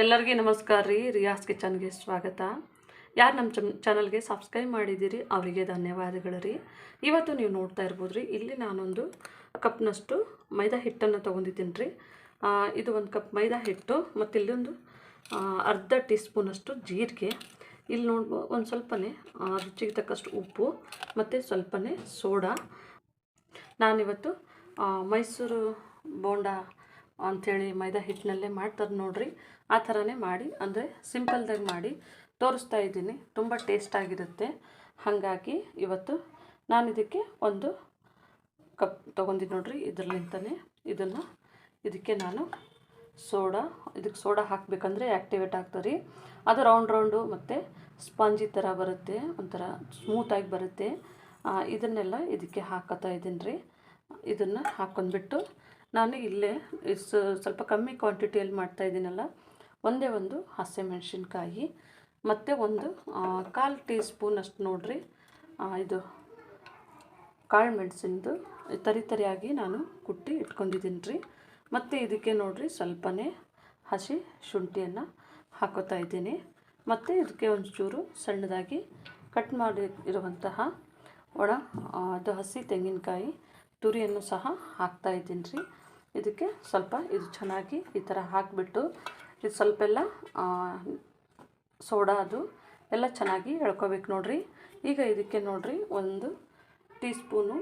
ಎಲ್ಲರಿಗೂ ನಮಸ್ಕಾರ ರೀ. ರಿಯಾಸ್ ಕಿಚನ್ಗೆ ಸ್ವಾಗತ. ಯಾರು ನಮ್ಮ ಚಾನಲ್ಗೆ ಸಬ್ಸ್ಕ್ರೈಬ್ ಮಾಡಿದ್ದೀರಿ ಅವರಿಗೆ ಧನ್ಯವಾದಗಳು ರೀ. ಇವತ್ತು ನೀವು ನೋಡ್ತಾ ಇರ್ಬೋದು ರೀ, ಇಲ್ಲಿ ನಾನೊಂದು ಕಪ್ನಷ್ಟು ಮೈದಾ ಹಿಟ್ಟನ್ನು ತೊಗೊಂಡಿದ್ದೀನಿ ರೀ. ಇದು ಒಂದು ಕಪ್ ಮೈದಾ ಹಿಟ್ಟು ಮತ್ತು ಇಲ್ಲೊಂದು ಅರ್ಧ ಟೀ ಸ್ಪೂನಷ್ಟು ಜೀರಿಗೆ, ಇಲ್ಲಿ ನೋಡ್ಬೋದು ಒಂದು ಸ್ವಲ್ಪನೇ ರುಚಿಗೆ ತಕ್ಕಷ್ಟು ಉಪ್ಪು ಮತ್ತು ಸ್ವಲ್ಪನೇ ಸೋಡಾ. ನಾನಿವತ್ತು ಮೈಸೂರು ಬೋಂಡಾ ಅಂಥೇಳಿ ಮೈದಾ ಹಿಟ್ಟಿನಲ್ಲೇ ಮಾಡ್ತಾರೆ ನೋಡಿರಿ, ಆ ಥರನೇ ಮಾಡಿ, ಅಂದರೆ ಸಿಂಪಲ್ದಾಗಿ ಮಾಡಿ ತೋರಿಸ್ತಾ ಇದ್ದೀನಿ. ತುಂಬ ಟೇಸ್ಟಾಗಿರುತ್ತೆ. ಹಾಗಾಗಿ ಇವತ್ತು ನಾನು ಇದಕ್ಕೆ ಒಂದು ಕಪ್ ತೊಗೊಂಡಿದ್ದು ನೋಡಿರಿ. ಇದರಲ್ಲಿಂತಲೇ ಇದಕ್ಕೆ ನಾನು ಇದಕ್ಕೆ ಸೋಡಾ ಹಾಕಬೇಕಂದ್ರೆ ಆ್ಯಕ್ಟಿವೇಟ್ ಆಗ್ತದೆ ರೀ. ಅದು ರೌಂಡು ಮತ್ತು ಸ್ಪಾಂಜಿ ಥರ ಬರುತ್ತೆ, ಒಂಥರ ಸ್ಮೂತಾಗಿ ಬರುತ್ತೆ. ಇದನ್ನೆಲ್ಲ ಇದಕ್ಕೆ ಹಾಕೋತಾ ಇದ್ದೀನಿ ರೀ. ಇದನ್ನು ಹಾಕ್ಕೊಂಡ್ಬಿಟ್ಟು ನಾನು ಇಲ್ಲೇ ಸ್ವಲ್ಪ ಕಮ್ಮಿ ಕ್ವಾಂಟಿಟಿಯಲ್ಲಿ ಮಾಡ್ತಾಯಿದ್ದೀನಲ್ಲ, ಒಂದೇ ಒಂದು ಹಸಿಮೆಣಸಿನ್ಕಾಯಿ ಮತ್ತು ಒಂದು 1/4 ಟೀ ಸ್ಪೂನಷ್ಟು ನೋಡಿರಿ ಇದು ಕಾಳು ಮೆಣಸಿನದು ತರಿಯಾಗಿ ನಾನು ಕುಟ್ಟಿ ಇಟ್ಕೊಂಡಿದ್ದೀನಿ ರೀ. ಮತ್ತು ಇದಕ್ಕೆ ನೋಡಿರಿ ಸ್ವಲ್ಪನೇ ಹಸಿ ಶುಂಠಿಯನ್ನು ಹಾಕೋತಾ ಇದ್ದೀನಿ. ಮತ್ತು ಇದಕ್ಕೆ ಒಂಚೂರು ಸಣ್ಣದಾಗಿ ಕಟ್ ಮಾಡಿ ಇರುವಂತಹ ಅದು ಹಸಿ ತೆಂಗಿನಕಾಯಿ ತುರಿಯನ್ನು ಸಹ ಹಾಕ್ತಾಯಿದ್ದೀನಿ ರೀ. ಇದಕ್ಕೆ ಸ್ವಲ್ಪ ಇದು ಚೆನ್ನಾಗಿ ಈ ಥರ ಹಾಕಿಬಿಟ್ಟು ಇದು ಸ್ವಲ್ಪ ಎಲ್ಲ ಸೋಡಾ ಅದು ಎಲ್ಲ ಚೆನ್ನಾಗಿ ಎಳ್ಕೊಬೇಕು ನೋಡಿರಿ. ಈಗ ಇದಕ್ಕೆ ನೋಡಿರಿ 1 ಟೀ ಸ್ಪೂನು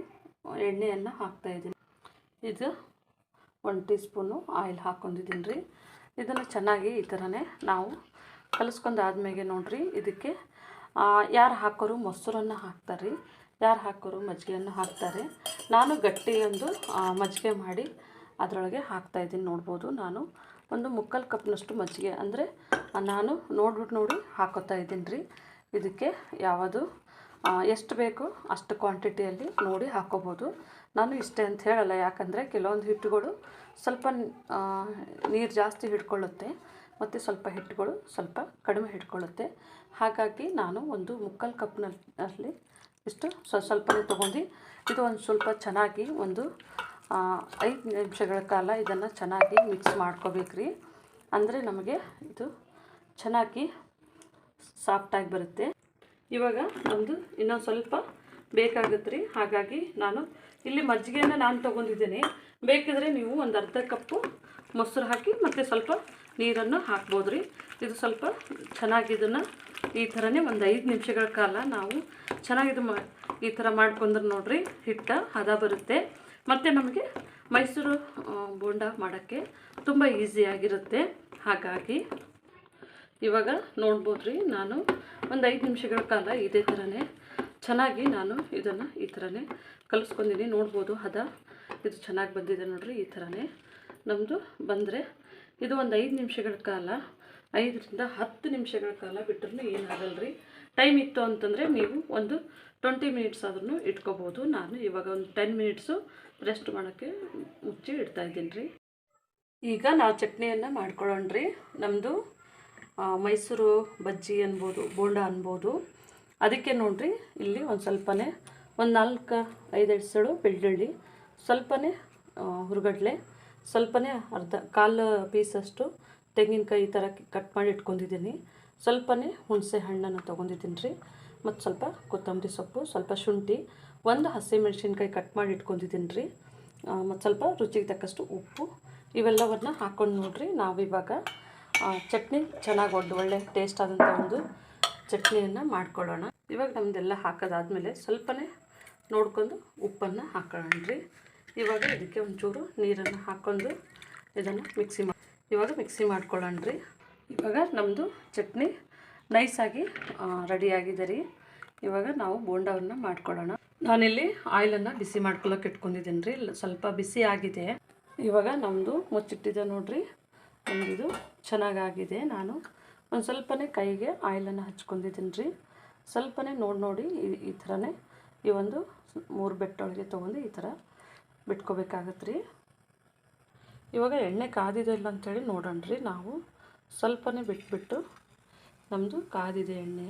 ಎಣ್ಣೆಯನ್ನು ಹಾಕ್ತಾಯಿದ್ದೀನಿ. ಇದು 1 ಟೀ ಸ್ಪೂನು ಆಯಿಲ್ ಹಾಕ್ಕೊಂಡಿದ್ದೀನಿ ರೀ. ಇದನ್ನು ಚೆನ್ನಾಗಿ ಈ ಥರನೇ ನಾವು ಕಲಿಸ್ಕೊಂಡಾದ್ಮೇಲೆ ನೋಡಿರಿ, ಇದಕ್ಕೆ ಯಾರು ಹಾಕೋರು ಮೊಸರನ್ನು ಹಾಕ್ತಾರೆ ರೀ, ಯಾರು ಹಾಕೋರು ಮಜ್ಜಿಗೆಯನ್ನು ಹಾಕ್ತಾರೆ. ನಾನು ಗಟ್ಟಿ ಒಂದು ಮಜ್ಜಿಗೆ ಮಾಡಿ ಅದರೊಳಗೆ ಹಾಕ್ತಾಯಿದ್ದೀನಿ. ನೋಡ್ಬೋದು ನಾನು ಒಂದು 3/4 ಕಪ್ನಷ್ಟು ಮಜ್ಜಿಗೆ, ಅಂದರೆ ನಾನು ನೋಡಿ ಹಾಕೋತಾ ಇದ್ದೀನಿ ರೀ. ಇದಕ್ಕೆ ಯಾವುದು ಎಷ್ಟು ಬೇಕು ಅಷ್ಟು ಕ್ವಾಂಟಿಟಿಯಲ್ಲಿ ನೋಡಿ ಹಾಕ್ಕೋಬೋದು. ನಾನು ಇಷ್ಟೇ ಅಂತ ಹೇಳಲ್ಲ, ಯಾಕಂದರೆ ಕೆಲವೊಂದು ಹಿಟ್ಟುಗಳು ಸ್ವಲ್ಪ ನೀರು ಜಾಸ್ತಿ ಹಿಡ್ಕೊಳ್ಳುತ್ತೆ ಮತ್ತು ಸ್ವಲ್ಪ ಹಿಟ್ಟುಗಳು ಸ್ವಲ್ಪ ಕಡಿಮೆ ಹಿಡ್ಕೊಳ್ಳುತ್ತೆ. ಹಾಗಾಗಿ ನಾನು ಒಂದು 3/4 ಕಪ್ನಲ್ಲಿ ಇಷ್ಟು ಸ್ವಲ್ಪನೇ ತೊಗೊಂಡು ಇದು ಒಂದು ಸ್ವಲ್ಪ ಚೆನ್ನಾಗಿ ಒಂದು 5 ನಿಮಿಷಗಳ ಕಾಲ ಇದನ್ನು ಚೆನ್ನಾಗಿ ಮಿಕ್ಸ್ ಮಾಡ್ಕೋಬೇಕು ರೀ. ಅಂದರೆ ನಮಗೆ ಇದು ಚೆನ್ನಾಗಿ ಸಾಫ್ಟಾಗಿ ಬರುತ್ತೆ. ಇವಾಗ ನಮ್ಮದು ಇನ್ನೊಂದು ಸ್ವಲ್ಪ ಬೇಕಾಗುತ್ತೆ ರೀ. ಹಾಗಾಗಿ ನಾನು ಇಲ್ಲಿ ಮಜ್ಜಿಗೆಯನ್ನು ನಾನು ತೊಗೊಂಡಿದ್ದೇನೆ. ಬೇಕಿದ್ರೆ ನೀವು ಒಂದು ಅರ್ಧ ಕಪ್ಪು ಮೊಸರು ಹಾಕಿ ಮತ್ತು ಸ್ವಲ್ಪ ನೀರನ್ನು ಹಾಕ್ಬೋದು ರೀ. ಇದು ಸ್ವಲ್ಪ ಚೆನ್ನಾಗಿ ಇದನ್ನು ಈ ಥರನೇ ಒಂದು 5 ನಿಮಿಷಗಳ ಕಾಲ ನಾವು ಚೆನ್ನಾಗಿದು ಈ ಥರ ಮಾಡ್ಕೊಂಡ್ರೆ ನೋಡಿರಿ ಹಿಟ್ಟು ಹದ ಬರುತ್ತೆ. ಮತ್ತು ನಮಗೆ ಮೈಸೂರು ಬೋಂಡ ಮಾಡೋಕ್ಕೆ ತುಂಬ ಈಸಿಯಾಗಿರುತ್ತೆ. ಹಾಗಾಗಿ ಇವಾಗ ನೋಡ್ಬೋದು ರೀ, ನಾನು ಒಂದು 5 ನಿಮಿಷಗಳ ಕಾಲ ಇದೇ ಥರನೇ ಚೆನ್ನಾಗಿ ನಾನು ಇದನ್ನು ಈ ಥರನೇ ಕಲಿಸ್ಕೊಂಡಿನಿ. ನೋಡ್ಬೋದು ಹದ ಇದು ಚೆನ್ನಾಗಿ ಬಂದಿದೆ ನೋಡಿರಿ. ಈ ಥರನೇ ನಮ್ಮದು ಬಂದರೆ ಇದು ಒಂದು 5 ನಿಮಿಷಗಳ ಕಾಲ, 5 ರಿಂದ 10 ನಿಮಿಷಗಳ ಕಾಲ ಬಿಟ್ಟರೂ ಏನಾಗಲ್ಲ ರೀ. ಟೈಮ್ ಇತ್ತು ಅಂತಂದರೆ ನೀವು ಒಂದು 20 ಮಿನಿಟ್ಸ್ ಆದ್ರೂ ಇಟ್ಕೋಬೋದು. ನಾನು ಇವಾಗ ಒಂದು 10 ಮಿನಿಟ್ಸು ರೆಸ್ಟ್ ಮಾಡೋಕ್ಕೆ ಮುಚ್ಚಿ ಇಡ್ತಾಯಿದ್ದೀನಿ ರೀ. ಈಗ ನಾವು ಚಟ್ನಿಯನ್ನು ಮಾಡ್ಕೊಳ್ಳೋಣ ರೀ. ನಮ್ಮದು ಮೈಸೂರು ಬಜ್ಜಿ ಅನ್ಬೋದು, ಬೋಂಡ ಅನ್ಬೋದು. ಅದಕ್ಕೆ ನೋಡಿರಿ ಇಲ್ಲಿ ಒಂದು ಸ್ವಲ್ಪನೇ ಒಂದು 4-5 ಎಸಳು ಬೆಳ್ಳುಳ್ಳಿ, ಸ್ವಲ್ಪನೇ ಹುರುಗಡ್ಲೆ, ಸ್ವಲ್ಪನೇ ಕಾಲು ಪೀಸಷ್ಟು ತೆಂಗಿನಕಾಯಿ ಈ ಥರ ಕಟ್ ಮಾಡಿ ಇಟ್ಕೊಂಡಿದ್ದೀನಿ. ಸ್ವಲ್ಪನೇ ಹುಣಸೆ ಹಣ್ಣನ್ನು ತೊಗೊಂಡಿದ್ದೀನಿ ರೀ. ಮತ್ತು ಸ್ವಲ್ಪ ಕೊತ್ತಂಬರಿ ಸೊಪ್ಪು, ಸ್ವಲ್ಪ ಶುಂಠಿ, ಒಂದು ಹಸಿಮೆಣಸಿನ್ಕಾಯಿ ಕಟ್ ಮಾಡಿ ಇಟ್ಕೊಂಡಿದ್ದೀನಿ ರೀ. ಮತ್ತು ಸ್ವಲ್ಪ ರುಚಿಗೆ ತಕ್ಕಷ್ಟು ಉಪ್ಪು, ಇವೆಲ್ಲವನ್ನು ಹಾಕ್ಕೊಂಡು ನೋಡಿರಿ ನಾವಿವಾಗ ಚಟ್ನಿ ಚೆನ್ನಾಗಿ ಒಳ್ಳೆ ಟೇಸ್ಟ್ ಆದಂಥ ಒಂದು ಚಟ್ನಿಯನ್ನು ಮಾಡ್ಕೊಳ್ಳೋಣ. ಇವಾಗ ನಮ್ಮದೆಲ್ಲ ಹಾಕೋದಾದ್ಮೇಲೆ ಸ್ವಲ್ಪನೇ ನೋಡ್ಕೊಂಡು ಉಪ್ಪನ್ನು ಹಾಕೊಳ್ಳೋಣ ರೀ. ಇವಾಗ ಇದಕ್ಕೆ ಒಂಚೂರು ನೀರನ್ನು ಹಾಕ್ಕೊಂಡು ಇದನ್ನು ಇವಾಗ ಮಿಕ್ಸಿ ಮಾಡ್ಕೊಳ್ಳೋಣ ರೀ. ಇವಾಗ ನಮ್ಮದು ಚಟ್ನಿ ನೈಸಾಗಿ ರೆಡಿಯಾಗಿದೆ ರೀ. ಇವಾಗ ನಾವು ಬೋಂಡವನ್ನು ಮಾಡ್ಕೊಳ್ಳೋಣ. ನಾನಿಲ್ಲಿ ಆಯಿಲನ್ನು ಬಿಸಿ ಮಾಡ್ಕೊಳ್ಳೋಕೆ ಇಟ್ಕೊಂಡಿದ್ದೀನಿ ರೀ. ಸ್ವಲ್ಪ ಬಿಸಿ ಆಗಿದೆ. ಇವಾಗ ನಮ್ಮದು ಮುಚ್ಚಿಟ್ಟಿದೆ ನೋಡಿರಿ, ನಮ್ಮದು ಚೆನ್ನಾಗಾಗಿದೆ. ನಾನು ಒಂದು ಸ್ವಲ್ಪನೇ ಕೈಗೆ ಆಯಿಲನ್ನು ಹಚ್ಕೊಂಡಿದ್ದೀನಿ ರೀ. ಸ್ವಲ್ಪನೇ ನೋಡಿ ಈ ಥರನೇ ಈ ಒಂದು 3 ಬೆಟ್ಟೊಳಗೆ ತೊಗೊಂಡು ಈ ಥರ ಬಿಟ್ಕೋಬೇಕಾಗತ್ತೆ ರೀ. ಇವಾಗ ಎಣ್ಣೆ ಕಾದಿದೆ ಇಲ್ಲ ಅಂಥೇಳಿ ನೋಡೋಣ ರೀ. ನಾವು ಸ್ವಲ್ಪನೇ ಬಿಟ್ಬಿಟ್ಟು ನಮ್ಮದು ಕಾದಿದೆ ಎಣ್ಣೆ.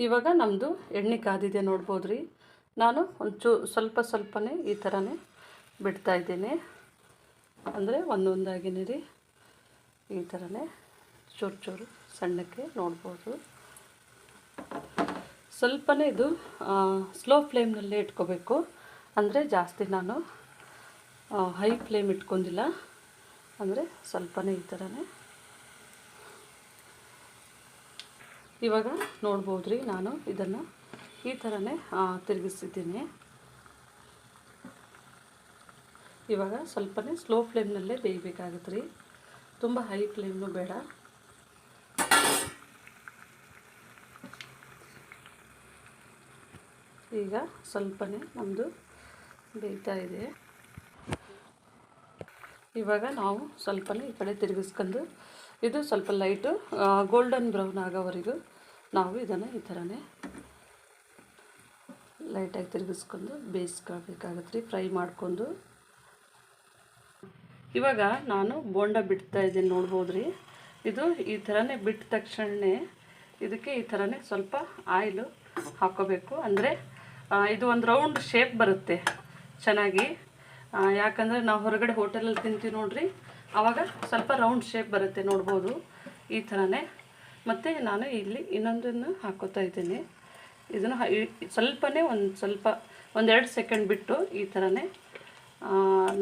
ಇವಾಗ ನಮ್ಮದು ಎಣ್ಣೆ ಕಾದಿದೆ ನೋಡ್ಬೋದು ರೀ. ನಾನು ಸ್ವಲ್ಪನೇ ಈ ಥರನೇ ಬಿಡ್ತಾಯಿದ್ದೇನೆ. ಅಂದರೆ ಒಂದೊಂದಾಗಿನೇ ರೀ ಈ ಥರನೇ ಚೂರು ಚೂರು ಸಣ್ಣಕ್ಕೆ ನೋಡ್ಬೋದು. ಸ್ವಲ್ಪನೇ ಇದು ಸ್ಲೋ ಫ್ಲೇಮ್ನಲ್ಲೇ ಇಟ್ಕೋಬೇಕು, ಅಂದರೆ ಜಾಸ್ತಿ ನಾನು ಹೈ ಫ್ಲೇಮ್ ಇಟ್ಕೊಂಡಿಲ್ಲ, ಅಂದರೆ ಸ್ವಲ್ಪನೇ ಈ ಥರನೇ. ಇವಾಗ ನೋಡ್ಬೋದು ರೀ, ನಾನು ಇದನ್ನು ಈ ಥರನೇ ತಿರುಗಿಸಿದ್ದೀನಿ. ಇವಾಗ ಸ್ವಲ್ಪನೇ ಸ್ಲೋ ಫ್ಲೇಮ್ನಲ್ಲೇ ಬೇಯಬೇಕಾಗುತ್ತೆ ರೀ, ತುಂಬ ಹೈ ಫ್ಲೇಮ್ನೂ ಬೇಡ. ಈಗ ಸ್ವಲ್ಪನೇ ನಮ್ಮದು ಬೇಯ್ತಾ ಇದೆ. ಇವಾಗ ನಾವು ಸ್ವಲ್ಪನೇ ಈ ಕಡೆ ತಿರುಗಿಸ್ಕೊಂಡು ಇದು ಸ್ವಲ್ಪ ಲೈಟು ಗೋಲ್ಡನ್ ಬ್ರೌನ್ ಆಗೋವರೆಗೂ ನಾವು ಇದನ್ನು ಈ ಥರನೇ ಲೈಟಾಗಿ ತಿರುಗಿಸ್ಕೊಂಡು ಬೇಯಿಸ್ಕೊಳ್ಬೇಕಾಗತ್ತೆ ರೀ, ಫ್ರೈ ಮಾಡ್ಕೊಂಡು. ಇವಾಗ ನಾನು ಬೋಂಡ ಬಿಡ್ತಾ ಇದ್ದೀನಿ, ನೋಡ್ಬೋದು ರೀ. ಇದು ಈ ಥರನೇ ಬಿಟ್ಟ ತಕ್ಷಣ ಇದಕ್ಕೆ ಈ ಥರನೇ ಸ್ವಲ್ಪ ಆಯಿಲು ಹಾಕ್ಕೋಬೇಕು, ಅಂದರೆ ಇದು ಒಂದು ರೌಂಡ್ ಶೇಪ್ ಬರುತ್ತೆ ಚೆನ್ನಾಗಿ. ಯಾಕಂದರೆ ನಾವು ಹೊರಗಡೆ ಹೋಟೆಲಲ್ಲಿ ತಿಂತೀವಿ ನೋಡ್ರಿ, ಆವಾಗ ಸ್ವಲ್ಪ ರೌಂಡ್ ಶೇಪ್ ಬರುತ್ತೆ, ನೋಡ್ಬೋದು ಈ ಥರನೇ. ಮತ್ತು ನಾನು ಇಲ್ಲಿ ಇನ್ನೊಂದನ್ನು ಹಾಕೋತಾ ಇದ್ದೀನಿ. ಇದನ್ನು ಸ್ವಲ್ಪನೇ ಒಂದೆರಡು ಸೆಕೆಂಡ್ ಬಿಟ್ಟು ಈ ಥರನೇ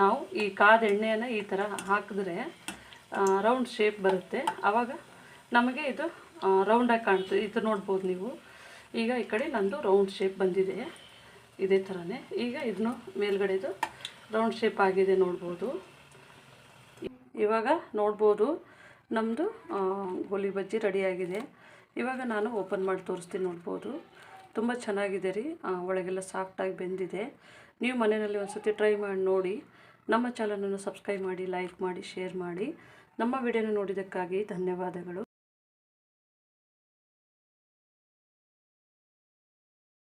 ನಾವು ಈ ಕಾದ ಎಣ್ಣೆಯನ್ನು ಈ ಥರ ಹಾಕಿದ್ರೆ ರೌಂಡ್ ಶೇಪ್ ಬರುತ್ತೆ, ಆವಾಗ ನಮಗೆ ಇದು ರೌಂಡಾಗಿ ಕಾಣ್ತದೆ. ಇದು ನೋಡ್ಬೋದು ನೀವು. ಈಗ ಈ ಕಡೆ ನಂದು ರೌಂಡ್ ಶೇಪ್ ಬಂದಿದೆ ಇದೇ ಥರನೇ. ಈಗ ಇದನ್ನು ಮೇಲ್ಗಡೆದು ರೌಂಡ್ ಶೇಪ್ ಆಗಿದೆ, ನೋಡ್ಬೋದು. ಇವಾಗ ನೋಡ್ಬೋದು ನಮ್ಮದು ಗೋಲಿ ಬಜ್ಜಿ ರೆಡಿಯಾಗಿದೆ. ಇವಾಗ ನಾನು ಓಪನ್ ಮಾಡಿ ತೋರಿಸ್ತೀನಿ, ನೋಡ್ಬೋದು. ತುಂಬ ಚೆನ್ನಾಗಿದೆ ರೀ, ಒಳಗೆಲ್ಲ ಸಾಫ್ಟಾಗಿ ಬೆಂದಿದೆ. ನೀವು ಮನೆಯಲ್ಲಿ ಒಂದು ಸತಿ ಟ್ರೈ ಮಾಡಿ ನೋಡಿ. ನಮ್ಮ ಚಾನಲನ್ನು ಸಬ್ಸ್ಕ್ರೈಬ್ ಮಾಡಿ, ಲೈಕ್ ಮಾಡಿ, ಶೇರ್ ಮಾಡಿ. ನಮ್ಮ ವಿಡಿಯೋನ ನೋಡಿದ್ದಕ್ಕಾಗಿ ಧನ್ಯವಾದಗಳು.